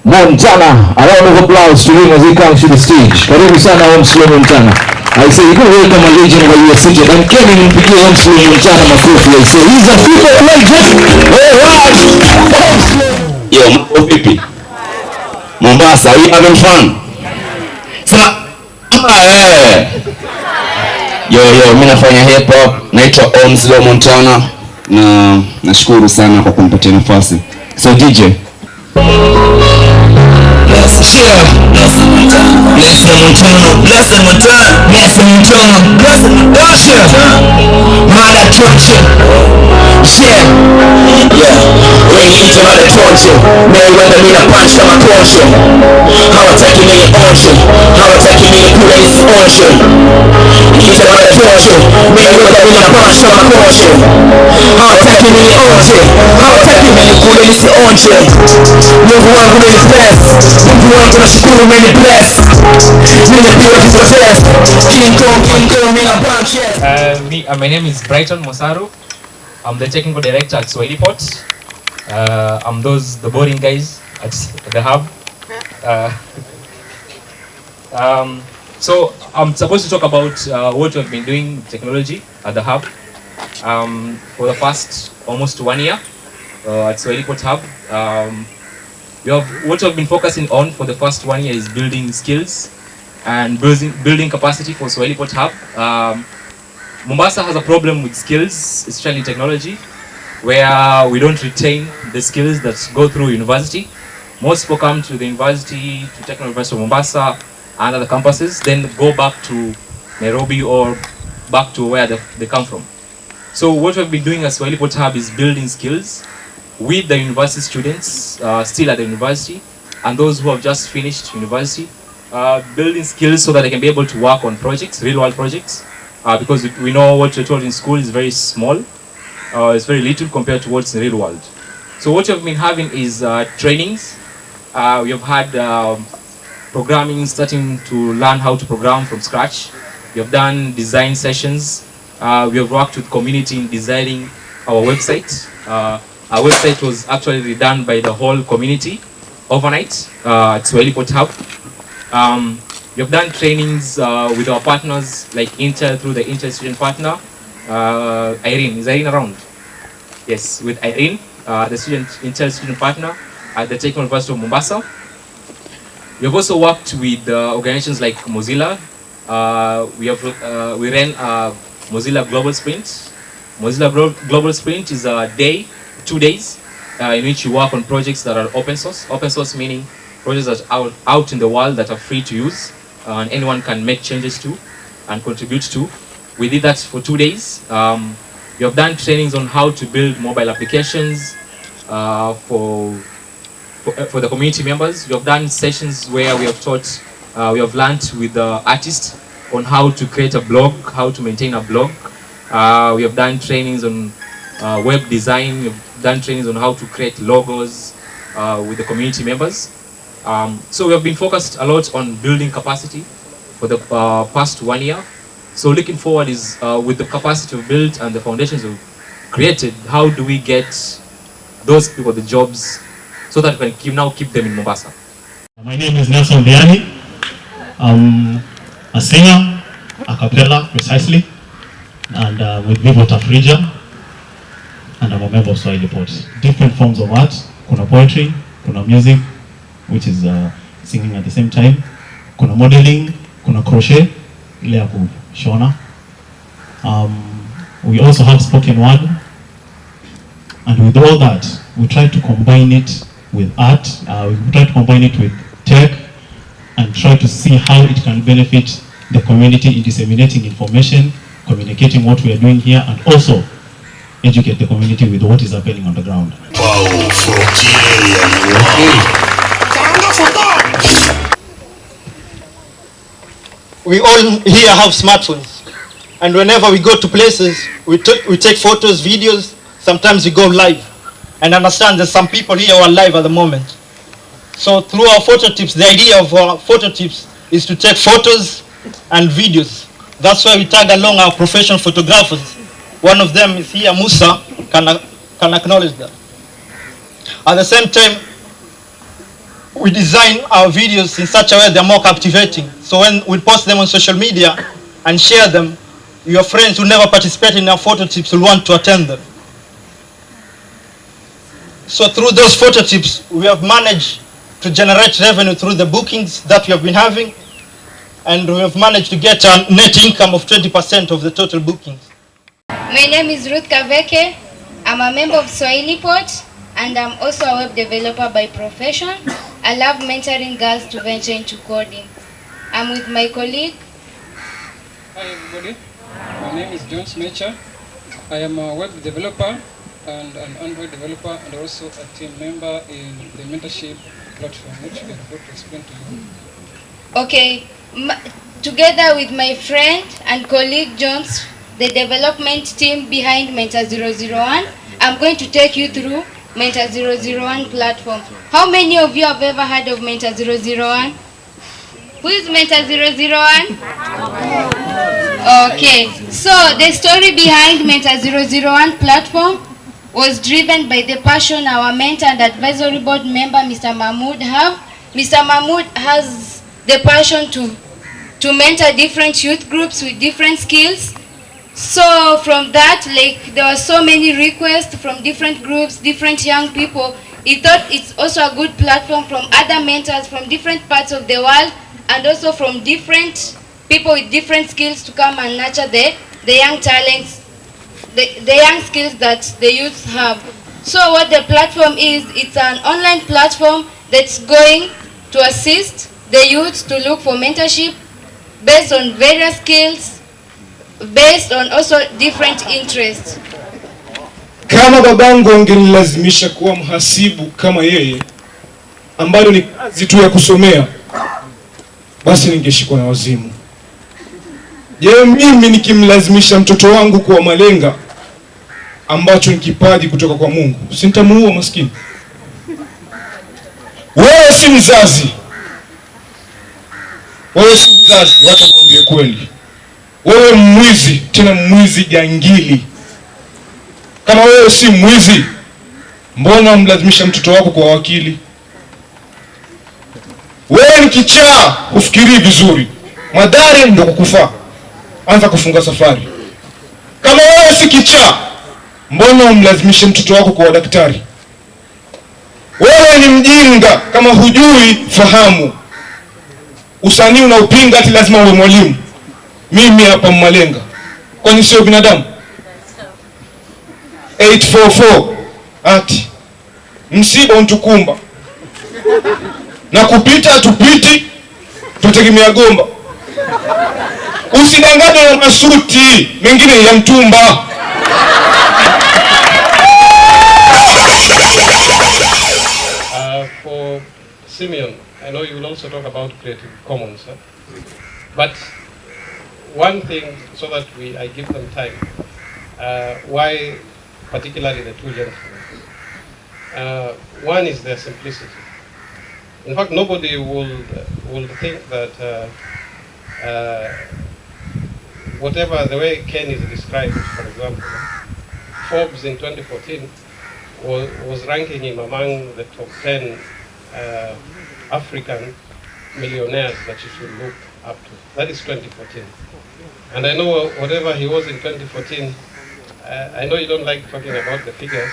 Montana, a round of applause to him as he comes to the stage. Karibu sana Omslo Montana. I say, you can welcome a legend where you are seated. And Kenny mpigie Omslo Montana makofi. I say, he's a people legend. Alright. Yo, mambo vipi? Mombasa, are you having fun? Yo, mimi nafanya hip hop, naitwa Omslo Montana na nashukuru sana kwa kunipatia nafasi. So DJ Mungu wangu ni bless, Mungu wangu nashukuru many bless. Mimi pia kipotes, King Kong mimi na bunch. My name is Brighton Mosaru. I'm the technical director at Swahilipot. I'm the boring guys at the hub. So I'm supposed to talk about what we've been doing technology at the hub for the past almost 1 year at Swahilipot Hub. What we've been focusing on for the first 1 year is building skills and building capacity for Swahilipot Hub. Mombasa has a problem with skills, especially in technology, where we don't retain the skills that go through university. Most people come to the university, to Technical University of Mombasa and other campuses, then go back to Nairobi or back to where they come from. So what we've been doing at Swahilipot Hub is building skills with the university students still at the university and those who have just finished university, building skills so that they can be able to work on projects, real world projects, because we know what you're taught in school is very small, it's very little compared to what's in the real world. So what we've been having is trainings. We have had programming, starting to learn how to program from scratch. We have done design sessions. We have worked with community in designing our website. Our website was actually redone by the whole community overnight at Swahilipot Hub. We have done trainings with our partners like Intel through the Intel student partner. Irene, is Irene around? Yes, with Irene, the Intel student partner at the Technical University of Mombasa. We have also worked with organizations like Mozilla. We ran a Mozilla Global Sprint. Mozilla Global Sprint is a day, 2 days, in which you work on projects that are open source. Open source meaning projects that are out in the world that are free to use and anyone can make changes to and contribute to. We did that for 2 days. We have done trainings on how to build mobile applications for the community members. We have done sessions where we have taught, we have learned with the artists on how to create a blog, how to maintain a blog. We have done trainings on web design. We have done trainings on how to create logos with the community members. So we have been focused a lot on building capacity for the past 1 year. So looking forward is with the capacity we've built and the foundations we've created, how do we get those people the jobs so that we can now keep them in Mombasa? My name is Nelson Diani. I'm a singer, a cappella precisely, and with Vivo Tafrija, and I'm a member of Swahilipot. Different forms of art, kuna poetry, kuna music, which is singing at the same time, kuna modeling, kuna crochet, ile ya kushona. We also have spoken word, and with all that, we try to combine it with art, we try to combine it with tech, and try to see how it can benefit the community in disseminating information, communicating what we are doing here, and also educate the community with what is happening on the ground. Wow, we all here have smartphones. And whenever we go to places, we take photos, videos, sometimes we go live. And understand there's some people here who are live at the moment. So through our photo tips, the idea of our photo tips is to take photos and videos. That's why we tag along our professional photographers. One of them is here, Musa, can acknowledge that. At the same time, we design our videos in such a way they're more captivating. So when we post them on social media and share them, your friends who never participate in our photo tips will want to attend them. So through those photo tips, we have managed to generate revenue through the bookings that we have been having, and we have managed to get a net income of 20% of the total bookings. My name is Ruth Kaveke. I'm a member of Swahilipot, and I'm also a web developer by profession. I love mentoring girls to venture into coding. I'm with my colleague. Hi everybody, my name is John Smecha. I am a web developer and an Android developer, and also a team member in the mentorship platform, which we are about to explain to you. Okay, together with my friend and colleague Jones, the development team behind Mentor 001, I'm going to take you through Mentor 001 platform. How many of you have ever heard of Mentor 001? Who is Mentor 001? Okay, so the story behind Mentor 001 platform was driven by the passion our mentor and advisory board member Mr. Mahmoud have. Mr. Mahmoud has the passion to mentor different youth groups with different skills. So from that, like, there were so many requests from different groups, different young people. He thought it's also a good platform from other mentors from different parts of the world, and also from different people with different skills to come and nurture the young talents, the young skills that the youth have. So what the platform is, it's an online platform that's going to assist the youth to look for mentorship based on various skills, based on also different interests. Kama babangu angenilazimisha kuwa mhasibu kama yeye, ambalo ni kazi tu ya kusomea, basi ningeshikwa na wazimu. Je, mimi nikimlazimisha mtoto wangu kuwa malenga, ambacho ni kipaji kutoka kwa Mungu, sintamuua maskini? Wewe si mzazi. Wewe si mzazi, wacha kuambia kweli. Wewe mwizi, tena mwizi jangili. Kama wewe si mwizi, mbona mlazimisha mtoto wako kwa wakili? Wewe ni kichaa, ufikiri vizuri. Madhara ndio kukufaa. Anza kufunga safari. Kama wewe si kichaa, mbona umlazimishe mtoto wako kwa daktari? Wewe ni mjinga, kama hujui fahamu. Usanii unaupinga ati lazima uwe mwalimu. Mimi hapa mmalenga. Kwani sio binadamu? 844 ati msiba untukumba. Na kupita tupiti, tutegemea gomba. Usidanganywe na masuti mengine ya mtumba. For Simeon, I know you will also talk about Creative Commons, but one thing, so that I give them time, why particularly the two gentlemen. One is their simplicity. In fact, nobody will think that whatever the way Ken is described, for example, Forbes in 2014 was ranking him among the top 10 African millionaires that you should look up to. That is 2014. And I know whatever he was in 2014, I know you don't like talking about the figures,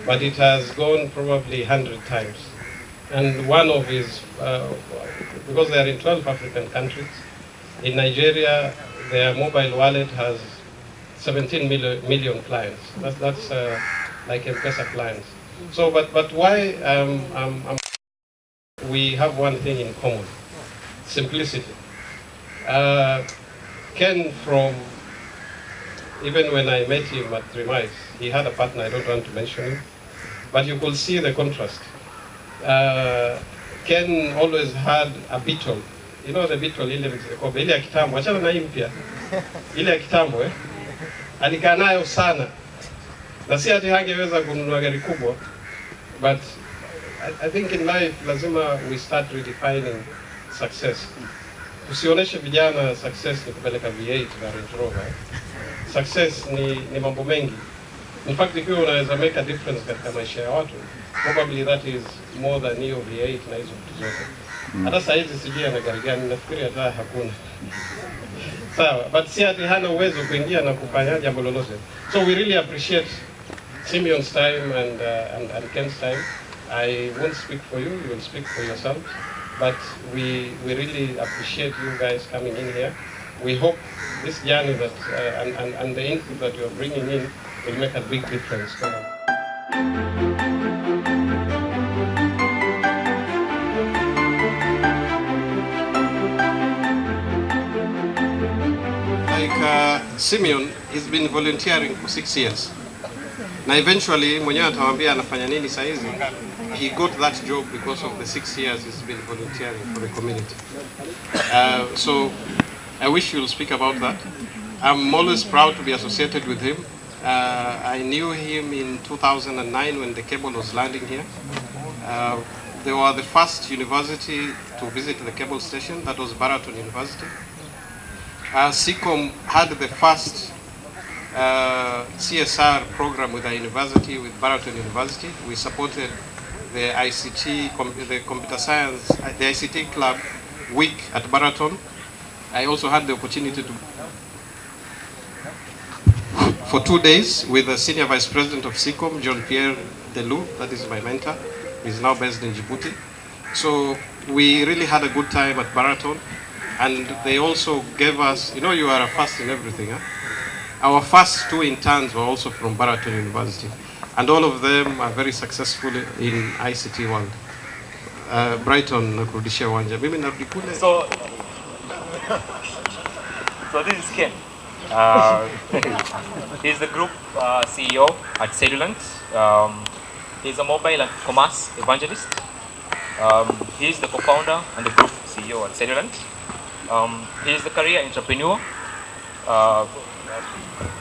but it has gone probably 100 times. And one of his, because they are in 12 African countries, in Nigeria, their mobile wallet has 17 million clients. That's like M-Pesa clients. So, but why we have one thing in common: simplicity. Ken, from even when I met him at Remais, he had a partner. I don't want to mention him, but you could see the contrast. Ken always had a beetle you know the Beetle ile mkobe ile ya kitambo, achana na hii mpya. Ile ya kitambo alikaa nayo sana. Na si ati hangeweza kununua gari kubwa, but I think in life lazima we start redefining success. Usionyeshe vijana success ni kupeleka V8 na Range Rover. Success ni mambo mengi. In fact, ikiwa unaweza make a difference katika maisha ya watu, probably that is more than hiyo V8 na hizo vitu zote. Hata saa hizi sijui ana gari gani, nafikiri hata hakuna. Sawa, but si ati hana uwezo kuingia na kufanya jambo lolote. So we really appreciate Simeon's time and Ken's time. I won't speak for you, you will speak for yourself. But we really appreciate you guys coming in here. We hope this journey that and the input that you are bringing in will make a big difference. Like Simeon, he's been volunteering for 6 years. Na eventually mwenyewe atawaambia anafanya nini saa hizi. He got that job because of the 6 years he's been volunteering for the community. So I wish you'll speak about that. I'm always proud to be associated with him. I knew him in 2009 when the cable was landing here. They were the first university to visit the cable station. That was Baraton University. SECOM had the first CSR program with our university, with Baraton University. We supported the ICT, the computer science, the ICT club week at Baraton. I also had the opportunity to, for 2 days, with the senior vice president of SECOM, Jean-Pierre Delou, that is my mentor. He's now based in Djibouti. So we really had a good time at Baraton. And they also gave us, you know, you are a first in everything. Huh? Our first 2 interns were also from Baraton University. And all of them are very successful in ICT world. Brighton, nakurudishia uwanja. Mimi narudi kule. So this is Ken. He's the group CEO at Cellulant. He's a mobile and commerce evangelist. He's the co-founder and the group CEO at Cellulant. He's the career entrepreneur.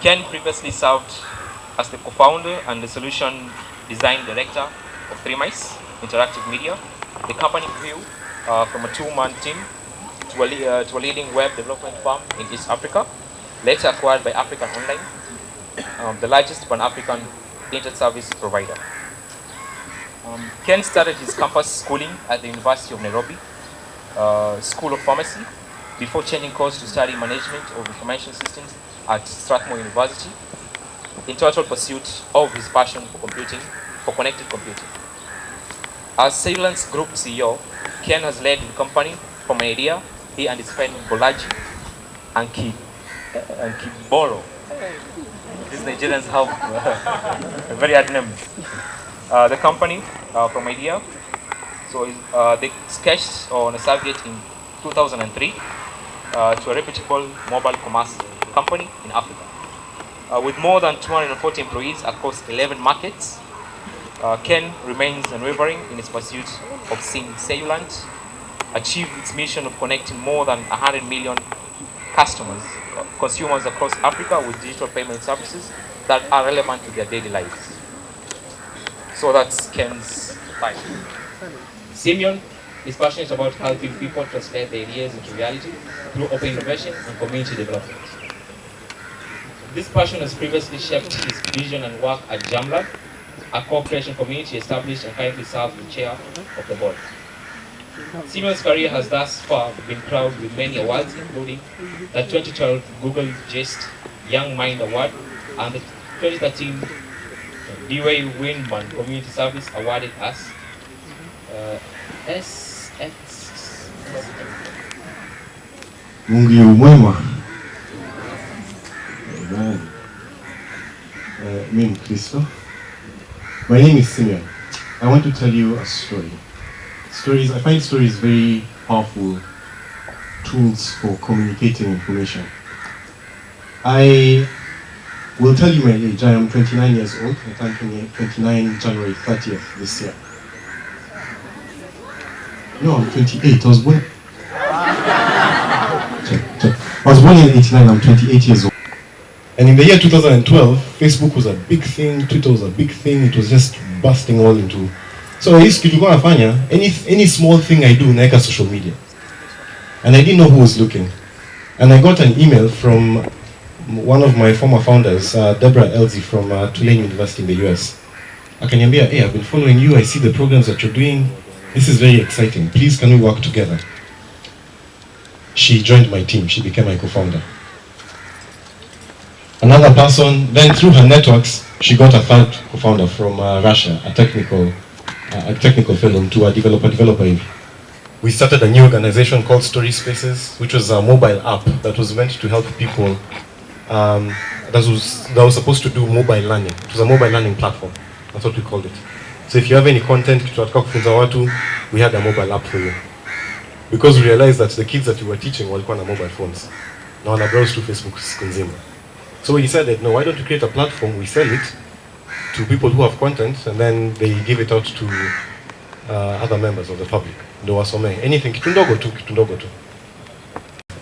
Ken previously served as the co-founder and the solution design director of 3 Mice Interactive Media. The company grew from a 2-man team to a leading web development firm in East Africa, later acquired by African Online, the largest Pan-African internet service provider. Ken started his campus schooling at the University of Nairobi, School of Pharmacy, before changing course to study management of information systems at Strathmore University, in total pursuit of his passion for computing, for connected computing. As Cellulant's group CEO, Ken has led the company from an idea. He and his friend Bolaji and Kiboro. These Nigerians have a very hard name. The company from idea. So they sketched on a subject in 2003 to a reputable mobile commerce company in Africa. With more than 240 employees across 11 markets, Ken remains unwavering in his pursuit of seeing Cellulant achieve its mission of connecting more than 100 million consumers across Africa with digital payment services that are relevant to their daily lives. So that's Ken's life. Simeon is passionate about helping people translate their ideas into reality through open innovation and community development. This passion has previously shaped his vision and work at Jamlab, a co-creation community established and currently serves the chair of the board. Simeon's career has thus far been crowned with many awards, including the 2012 Google Gist Young Mind Award and the 2013 Dewey Windman Community Service awarded as SX. Mungu yu mwema. Amen. Mimi Kristo. My name is Simeon. I want to tell you a story. I find stories very powerful tools for communicating information. I will tell you my age. I am 29 years old. I turned 29 January 30th this year. No, I'm 28. I was born. I was born in 89, I'm 28 years old. And in the year 2012, Facebook was a big thing, Twitter was a big thing, it was just busting all into. So I used to go and find any small thing I do naika social media. And I didn't know who was looking. And I got an email from one of my former founders, Deborah Elsie from Tulane University in the US. Akaniambia, hey, I've been following you, I see the programs that you're doing. This is very exciting. Please, can we work together? She joined my team. She became my co-founder. Another person, then through her networks, she got a third co-founder from Russia, a technical fellow to a developer. We started a new organization called Story Spaces, which was a mobile app that was meant to help people that was supposed to do mobile learning. It was a mobile learning platform. That's what we called it. So if you have any content, we had a mobile app for you. Because we realized that the kids that we were teaching walikuwa na mobile phones. Now wana browse to Facebook consumer. So we decided, no, why don't we create a platform, we sell it to people who have content, and then they give it out to other members of the public. Ndo wasome. Anything, kitu ndogo tu.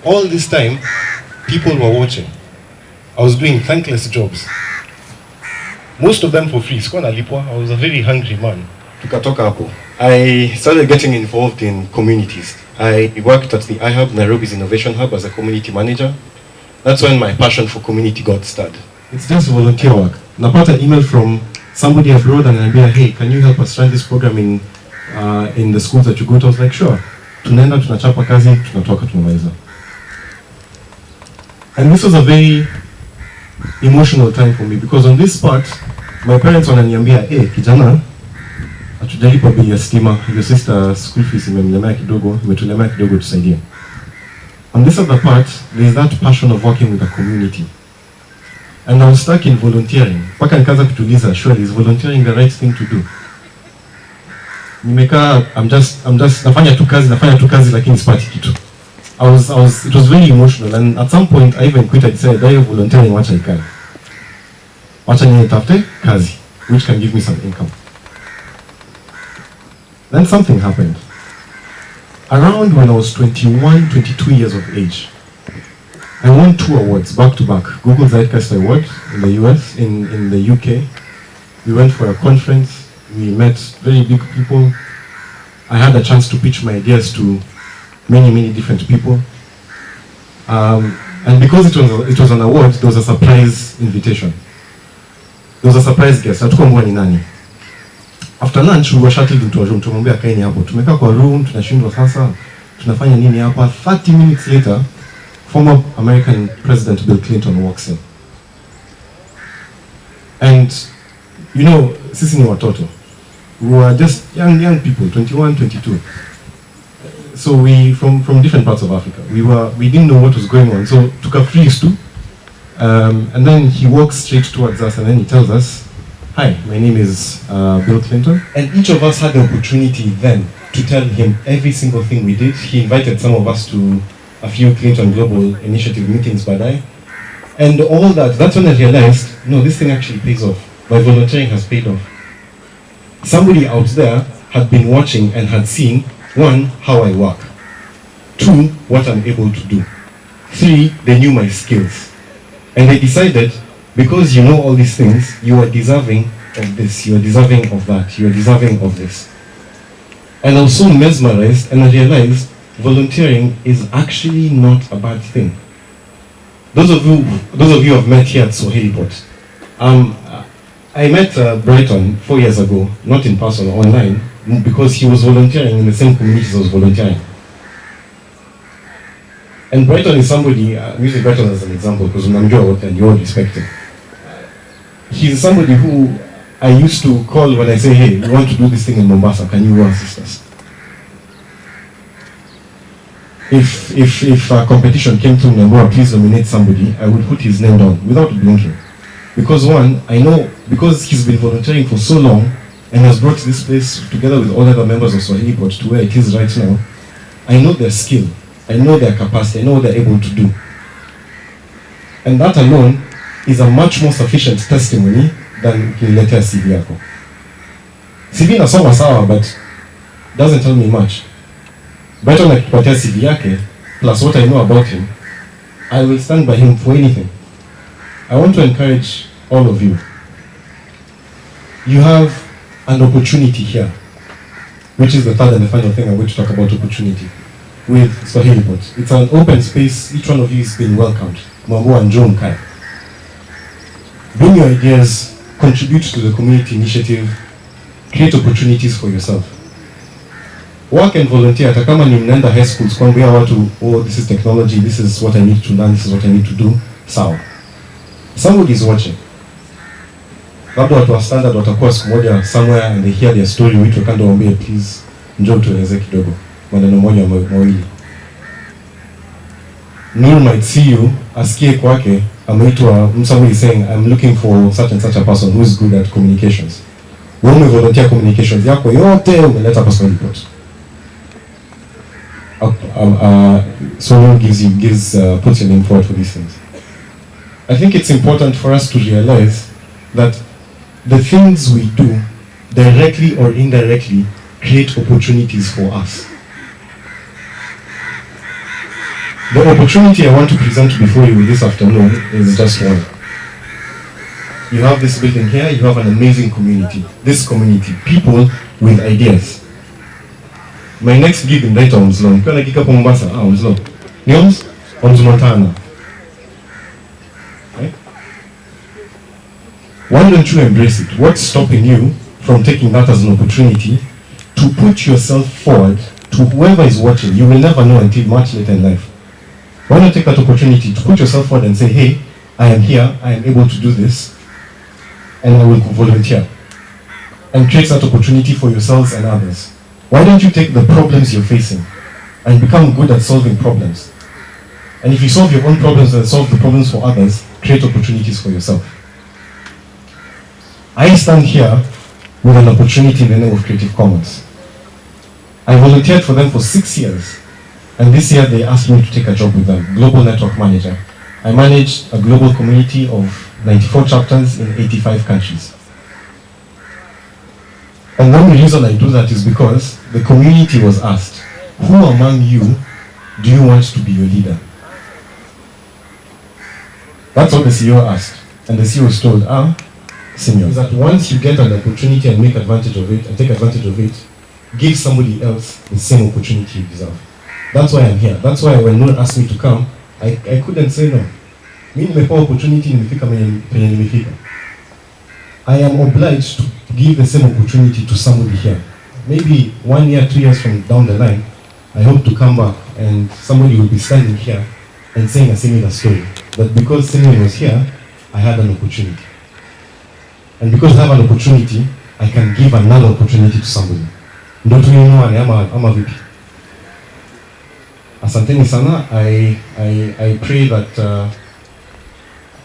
All this time, people were watching. I was doing thankless jobs. Most of them for free. Sikuwa nalipwa. I was a very hungry man. Tukatoka hapo. I started getting involved in communities. I worked at the iHub, Nairobi's Innovation Hub, as a community manager. That's when my passion for community got started. It's just volunteer work. Napata email from somebody abroad and I'll be like, hey, can you help us run this program in the schools that you go to? I was like, sure. Tunaenda, tunachapa kazi, tunatoka, tunamaliza. And this was a very emotional time for me because on this part, my parents wananiambia, hey, kijana, hatujalipa bei ya stima, your sister school fees imetulemea kidogo tusaidie. On this other part, there is that passion of working with the community. And I was stuck in volunteering. Paka nikaanza kutuliza, surely is volunteering the right thing to do? Nimekaa, I'm just nafanya tu kazi lakini sipati kitu. It was very emotional, and at some point I even quit. I decided, I volunteering wacha ikae. Wacha nitafute kazi, which can give me some income. Then something happened. Around when I was 21, 22 years of age, I won 2 awards back to back. Google Zeitgeist Award in the US, in the UK. We went for a conference, we met very big people. I had a chance to pitch my ideas to many different people. And because it was an award, there was a surprise invitation. There was a surprise guest. Hatukuambiwa ni nani. After lunch, we were shuttled into a room. Tumwambia kaeni hapo. Tumekaa kwa room, tunashindwa sasa. Tunafanya nini hapa? 30 minutes later, former American President Bill Clinton walks in. And, you know, sisi ni watoto. We were just young people, 21, 22. So we, from different parts of Africa, we didn't know what was going on. So took a freeze too. And then he walks straight towards us and then he tells us, hi, my name is Bill Clinton. And each of us had the opportunity then to tell him every single thing we did. He invited some of us to a few Clinton Global Initiative meetings by. And all that's when I realized, no, this thing actually pays off. My volunteering has paid off. Somebody out there had been watching and had seen, 1, how I work. 2, what I'm able to do. 3, they knew my skills. And they decided, because you know all these things, you are deserving of this, you are deserving of that, you are deserving of this. And I was so mesmerized, and I realized volunteering is actually not a bad thing. Those of you have met here at Swahilipot. I met Brighton 4 years ago, not in person, online, because he was volunteering in the same communities I was volunteering. And Brighton is somebody, I'm using Brighton as an example because unamjua and you all respect him. He's somebody who I used to call when I say, hey, we want to do this thing in Mombasa, can you assist us? If a competition came through Njoroge, please nominate somebody, I would put his name down without blinking. Because 1, I know, because he's been volunteering for so long and has brought this place together with all other members of Swahilipot to where it is right now, I know their skill, I know their capacity, I know what they're able to do. And that alone is a much more sufficient testimony than ukiniletea CV yako. CV nasoma sawa, but doesn't tell me much. Better nakipatia CV yake, plus what I know about him, I will stand by him for anything. I want to encourage all of you. You have an opportunity here, which is the third and the final thing I'm going to talk about, opportunity, with Swahilipot. It's an open space. Each one of you is being welcomed. Mambo and Joe Mkai. Bring your ideas, contribute to the community initiative, create opportunities for yourself. Work and volunteer. Hata kama ni mnaenda high schools, kuambia watu, oh, this is technology, this is what I need to learn, this is what I need to do. Sawa. Somebody is watching. Labda watu wa standard watakuwa siku moja somewhere and they hear their story, uitwe kando waambie, please njoo tueleze kidogo maneno moja mawili. Nur might see you, asikie kwake ameitwa, somebody is saying I'm looking for such and such a person who is good at communications. Wewe umevolunteer communications yako yote umeleta kwa Swahilipot. So puts your name forward for these things. I think it's important for us to realize that the things we do, directly or indirectly, create opportunities for us. The opportunity I want to present before you this afternoon is just one. You have this building here, you have an amazing community. This community, people with ideas. My next gig in Daita Omslo, nikiwa na gig hapo Mombasa, Omslo. Ni Omslo Montana. Right? Why don't you embrace it? What's stopping you from taking that as an opportunity to put yourself forward to whoever is watching? You will never know until much later in life. Why not take that opportunity to put yourself forward and say, hey, I am here, I am able to do this, and I will volunteer. And create that opportunity for yourselves and others. Why don't you take the problems you're facing and become good at solving problems? And if you solve your own problems and solve the problems for others, create opportunities for yourself. I stand here with an opportunity in the name of Creative Commons. I volunteered for them for 6 years. And this year they asked me to take a job with them, Global Network Manager. I managed a global community of 94 chapters in 85 countries. And one reason I do that is because the community was asked, who among you do you want to be your leader? That's what the CEO asked. And the CEO was told, Simeon, is that once you get an opportunity and make advantage of it, and take advantage of it, give somebody else the same opportunity you deserve. That's why I'm here. That's why when Nur asked me to come, I couldn't say no. Mimi nimepewa opportunity, nimefika penye nimefika. I am obliged to give the same opportunity to somebody here. Maybe 1 year, 2 years from down the line, I hope to come back and somebody will be standing here and saying a similar story. But because Simeon was here, I had an opportunity. And because I have an opportunity, I can give another opportunity to somebody. Ndio tunaelewane ama vipi? Asanteni sana. I pray that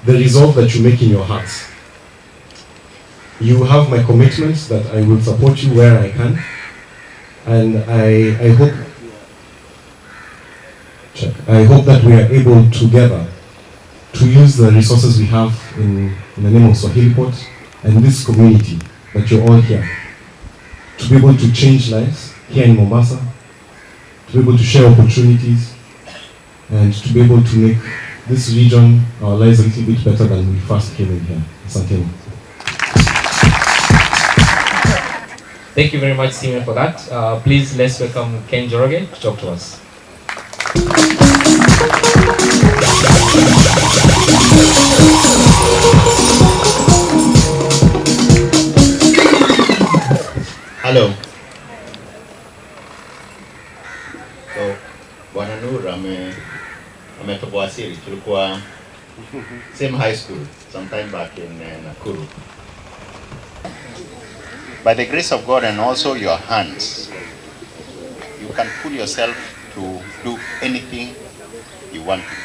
the resolve that you make in your hearts, you have my commitments that I will support you where I can, and I hope that we are able together to use the resources we have in the name of Swahilipot and this community that you're all here, to be able to change lives here in Mombasa, to be able to share opportunities, and to be able to make this region, our lives, a little bit better than we first came in here. Asanteni. Thank you very much, Simeon, for that. Please, let's welcome Ken Njoroge to talk to us. Hello. So, Bwana Nur ametowasili. Tulikuwa same high school sometime back in Nakuru. By the grace of God and also your hands, you can pull yourself to do anything you want to do.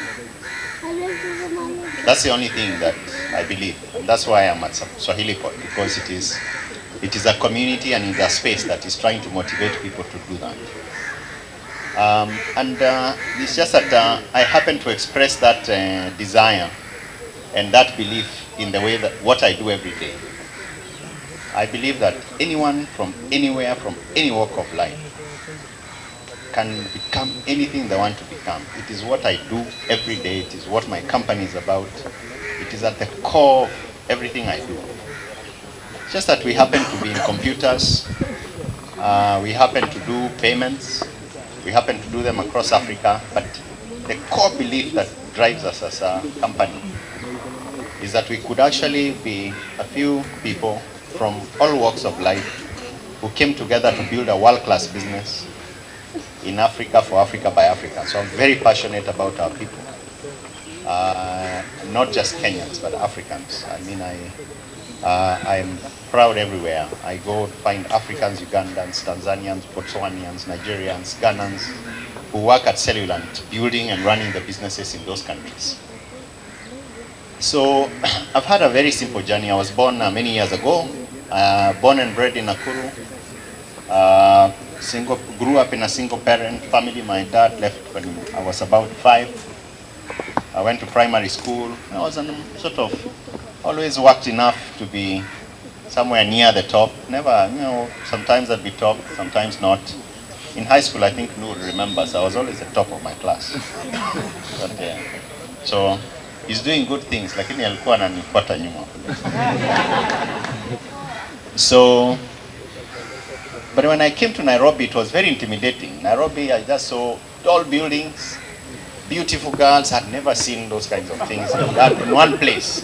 That's the only thing that I believe, and that's why I'm at Swahilipot, because it is a community and it's a space that is trying to motivate people to do that. It's just that I happen to express that desire and that belief in the way that what I do every day. I believe that anyone from anywhere, from any walk of life, can become anything they want to become. It is what I do every day. It is what my company is about. It is at the core of everything I do. It's just that we happen to be in computers. We happen to do payments. We happen to do them across Africa. But the core belief that drives us as a company is that we could actually be a few people from all walks of life who came together to build a world-class business in Africa, for Africa, by Africa. So I'm very passionate about our people. Not just Kenyans, but Africans. I mean, I'm proud everywhere. I go to find Africans, Ugandans, Tanzanians, Botswanians, Nigerians, Ghanans, who work at Cellulant, building and running the businesses in those countries. So I've had a very simple journey. I was born many years ago, born and bred in Nakuru. Grew up in a single parent family. My dad left when I was about 5. I went to primary school. I was sort of always worked enough to be somewhere near the top. Never, sometimes I'd be top, sometimes not. In high school, I think Noor remembers, I was always the top of my class. But, so he's doing good things, lakini alikuwa ananifuata nyuma. So, but when I came to Nairobi, it was very intimidating. Nairobi, I just saw tall buildings, beautiful girls. I'd never seen those kinds of things in one place.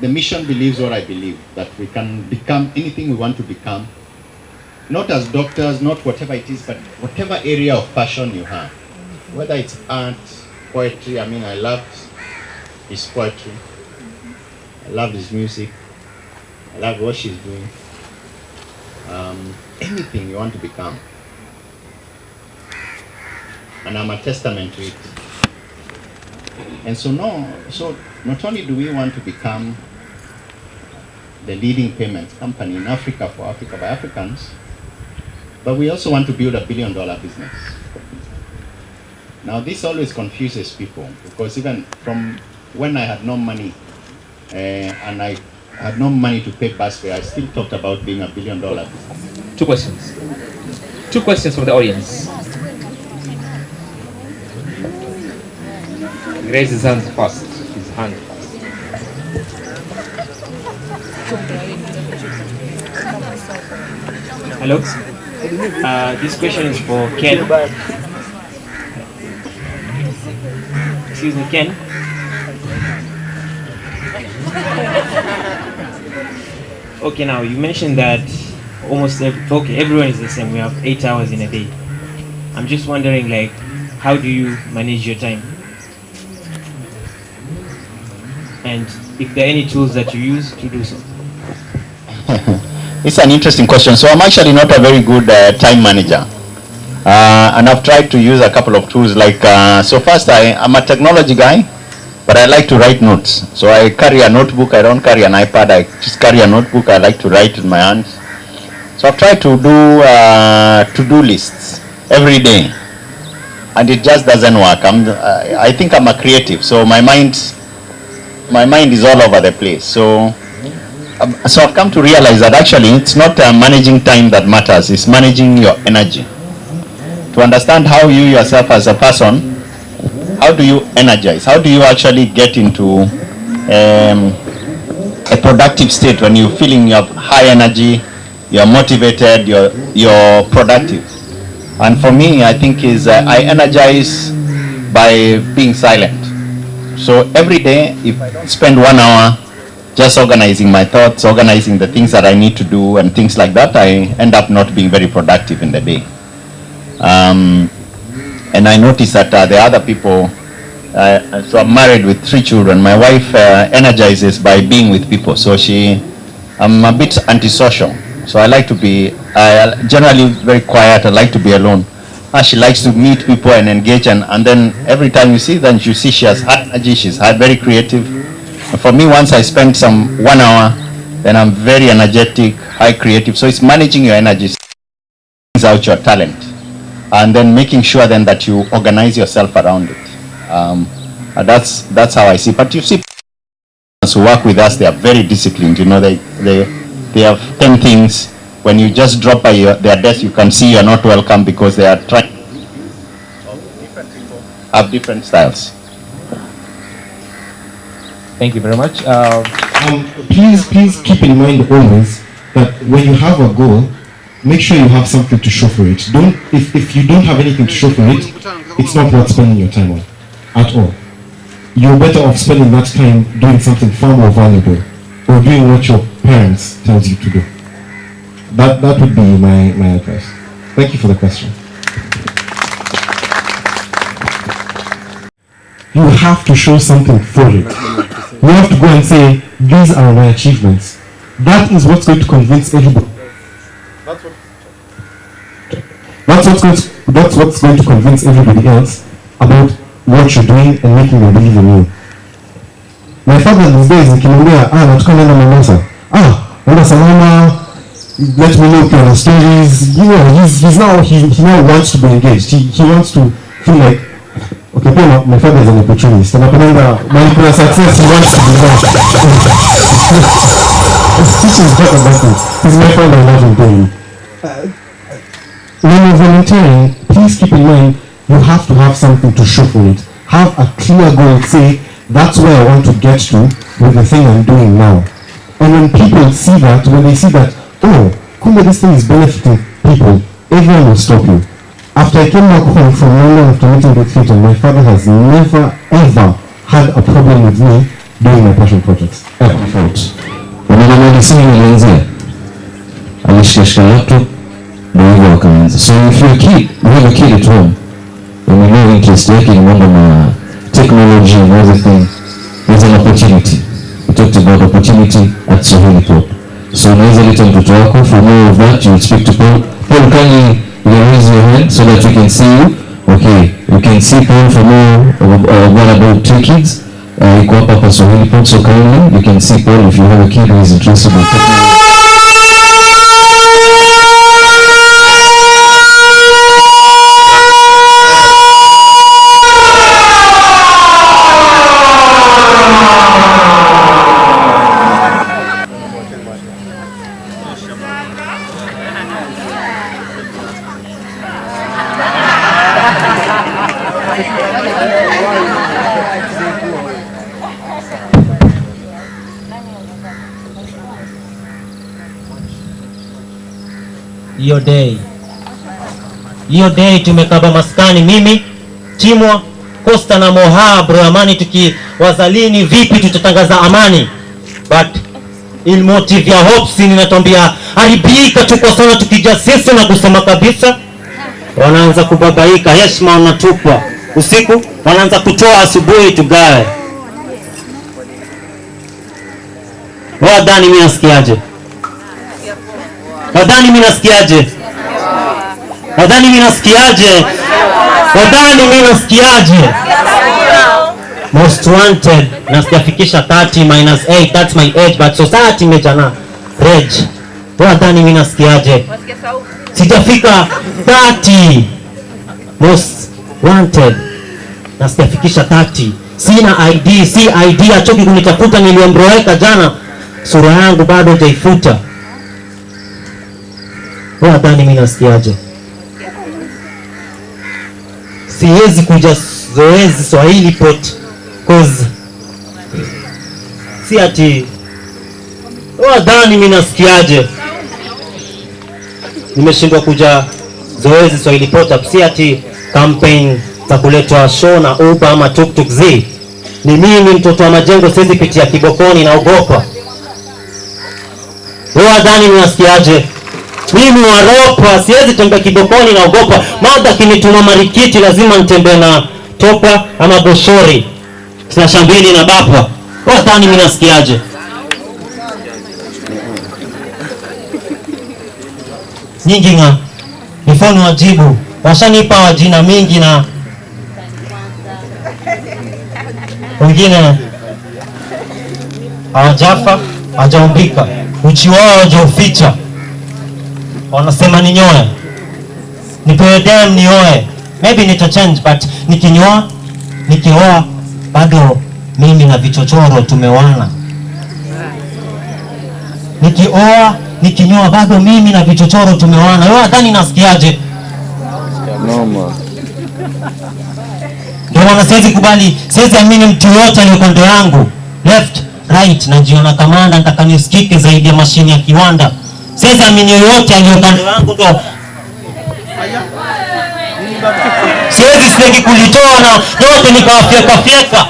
The mission believes what I believe, that we can become anything we want to become. Not as doctors, not whatever it is, but whatever area of passion you have. Whether it's art, poetry. I mean, I loved his poetry. I loved his music. I love what she's doing. Anything you want to become. And I'm a testament to it. And so not only do we want to become the leading payments company in Africa, for Africa, by Africans, but we also want to build $1 billion business. Now this always confuses people, because even from when I had no money and I had no money to pay bus fare, I still talked about being $1 billion business. Two questions. Two questions from the audience. Raise his hand first. Hello. This question is for Ken. Excuse me, Ken. Okay, now you mentioned that everyone is the same. We have 8 hours in a day. I'm just wondering, like, how do you manage your time? And if there are any tools that you use to do so? It's an interesting question. So I'm actually not a very good time manager. And I've tried to use a couple of tools like, so first I'm a technology guy, but I like to write notes. So I carry a notebook. I don't carry an iPad. I just carry a notebook. I like to write with my hands. So I've tried to do to-do lists every day, and it just doesn't work. I think I'm a creative, so my mind is all over the place. So I've come to realize that actually it's not managing time that matters, it's managing your energy. To understand how you yourself as a person, how do you energize? How do you actually get into a productive state when you're feeling you have high energy, you're motivated, you're productive? And for me, I think I energize by being silent. So every day, if I spend 1 hour just organizing my thoughts, organizing the things that I need to do and things like that, I end up not being very productive in the day. And I notice that the other people, so I'm married with 3 children. My wife energizes by being with people. So I'm a bit antisocial. So I like to be generally very quiet. I like to be alone. She likes to meet people and engage, and then every time you see, then you see she has high energy, she's very creative. And for me, once I spend 1 hour, then I'm very energetic, high creative. So it's managing your energy, out your talent, and then making sure then that you organize yourself around it. That's how I see. But you see, who work with us, they are very disciplined. You know, they have 10 things when you just drop by their desk, you can see you're not welcome because they are trying have different styles. Thank you very much. Please keep in mind always that when you have a goal, make sure you have something to show for it. If you don't have anything to show for it, it's not worth spending your time on at all. You're better off spending that time doing something far more valuable or doing what your parents tells you to do. That would be my advice. Thank you for the question. You have to show something for it. You have to go and say, these are my achievements. That is what's going to convince everybody. That's what's going to convince everybody else about what you're doing and making them believe in you. My father these days nikimwambia nataka nenda Mombasa. Nenda salama. Let me know your stories. You know, he now wants to be engaged. He wants to feel like, okay, my father is an opportunist. And my success, he wants to be there. Teaching is better than that. He's my father, I love him daily. When you're volunteering, please keep in mind, you have to have something to show for it. Have a clear goal. Say, that's where I want to get to with the thing I'm doing now. And when people see that, when they see that, kumbe this thing is benefiting people, everyone will stop you. After I came back home from London after meeting with Clayton, my father has never ever had a problem with me doing my passion projects. Ever. Unajua simu ilianzia alishika laptop ndio hivyo wakaanza. So if you have a kid at home and you know interest yake in mambo na technology and everything, there's an opportunity. We talked about opportunity at Swahilipot. So unaweza leta mtoto wako. For more of that, you will speak to Paul. Paul, can you raise your hand so that we can see you? Okay, you can see Paul for more what about 2 kids. You go up Swahilipot, so kindly you can see Paul if you have a kid who is interested in technology. Hiyo day tumekaba maskani, mimi Timwa Costa na Moha bro amani, tukiwazalini vipi tutatangaza amani, but il motive ya hopes ninatambia haribika tu kwa sana, tukija sisi na kusema kabisa wanaanza kubabaika, heshima wanatupwa usiku, wanaanza kutoa asubuhi tugawe. Wadhani mimi nasikiaje? Wadhani mimi nasikiaje? Wadhani mimi nasikiaje? Wadhani mimi nasikiaje? Most wanted, nasikiafikisha 30-8, that's my age, but society imejana rage. Wadhani mimi nasikiaje? Sijafika 30. Most wanted, nasikiafikisha 30. Sina ID, si ID, achoki kunitafuta, niliombroweka jana, sura yangu bado hujaifuta. Wadhani mimi nasikiaje? Siwezi kuja zoezi Swahilipot cause si ati wadhani mimi nasikiaje. Nimeshindwa kuja zoezi Swahilipot si ati campaign za kuletwa show na Uber ama tuktuk zi. Ni mimi mtoto wa majengo, siwezi pitia kibokoni na ogopa. Wadhani mimi nasikiaje? Mimi waropa, siwezi tembea kibokoni na ogopa. Mada kinituma marikiti lazima nitembee na topa ama boshori. Sina shambini na bapa. Wadhani mimi nasikiaje? Nyingi nga nifono wajibu. Washanipa wajina mingi na wengine hawajafa, hajaumbika. Uchi wao hajauficha. Wanasema ninyoe, nipewe dem nioe, maybe nita change, but nikioa bado mimi na vichochoro tumewana. Nikioa nikinyoa bado mimi na vichochoro tumewana. Wewe nadhani nasikiaje? Ndio maana siwezi kubali, siwezi amini mtu yote aliyo ndo yangu. Left, right, najiona kamanda, nataka nisikike zaidi ya mashine ya kiwanda. Siwezi amini yoyote aliyo kando yangu ndo. Siwezi sitaki kulitoa na yote nikawafyeka.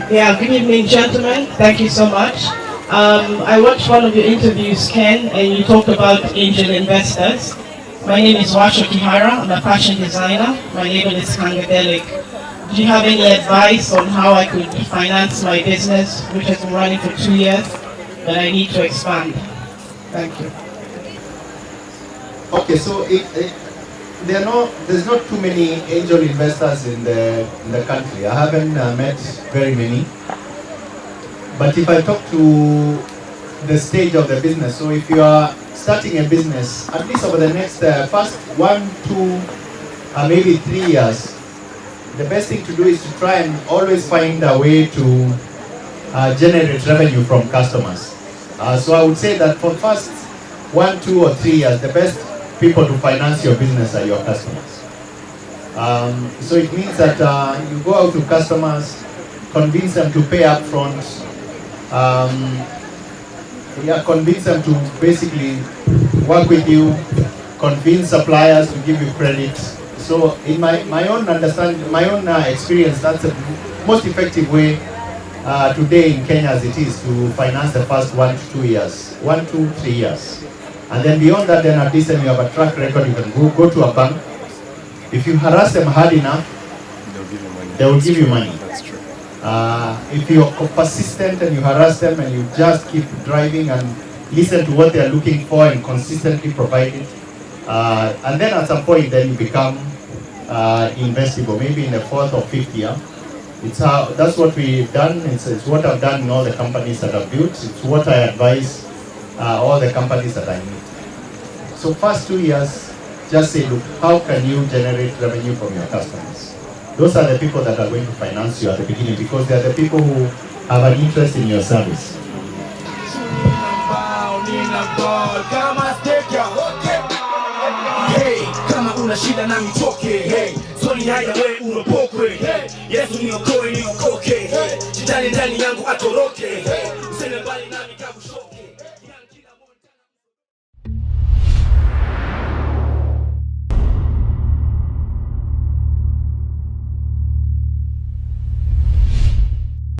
Yeah, good evening, gentlemen. Thank you so much. I watched one of your interviews, Ken, and you talked about angel investors. My name is Washo Kihara. I'm a fashion designer. My label is Kangadelic. Do you have any advice on how I could finance my business, which has been running for 2 years, but I need to expand? Thank you. Okay, so there's not too many angel investors in the country. I haven't met very many. But if I talk to the stage of the business, so if you are starting a business, at least over the next first 1, 2, maybe 3 years, the best thing to do is to try and always find a way to generate revenue from customers. So I would say that for first 1, 2, or 3 years, the best people to finance your business are your customers. So it means that you go out to customers, convince them to pay up front, convince them to basically work with you, convince suppliers to give you credit. So in my own understanding, my own experience, that's the most effective way today in Kenya as it is to finance the first 1 to 2 years, 1, 2, 3 years. And then beyond that, then at least then you have a track record. You can go to a bank. If you harass them hard enough, they will give you money. That's true. If you're persistent and you harass them and you just keep driving and listen to what they're looking for and consistently provide it, and then at some point then you become investable, maybe in the 4th or 5th year. That's what we've done. It's what I've done in all the companies that I've built. It's what I advise all the companies that I meet. So first 2 years, just say, look, how can you generate revenue from your customers? Those are the people that are going to finance you at the beginning because they are the people who have an interest in your service. Shida na mitoke, hey. Soli haya we unopokwe, hey. Yesu niokoe niokoke, hey. Shetani ndani yangu atoroke, hey.